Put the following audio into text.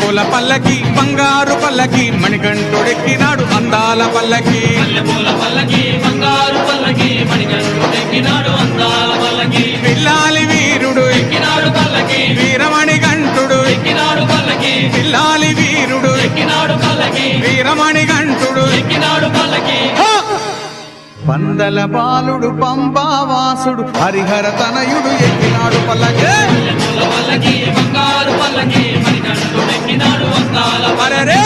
మల్లెపూల పల్లకి బంగారు పల్లకి మణికంఠుడెక్కినాడు అందాల పల్లకి మల్లెపూల పల్లకి బంగారు పల్లకి మణికంఠుడెక్కినాడు అందాల పల్లకి పిల్లాలి వీరుడు ఎక్కినాడు పల్లకి వీరమణికంఠుడు ఎక్కినాడు పల్లకి పిల్లాలి వీరుడు ఎక్కినాడు పల్లకి వీరమణికంఠుడు ఎక్కినాడు పల్లకి పందల బాలుడు పంబావాసుడు హరిహర తనయుడు ఎక్కినాడు పల్లకి మల్లెపూల పల్లకి బంగారు పల్లకి మణికంఠుడెక్కినాడు అందాల అరెరే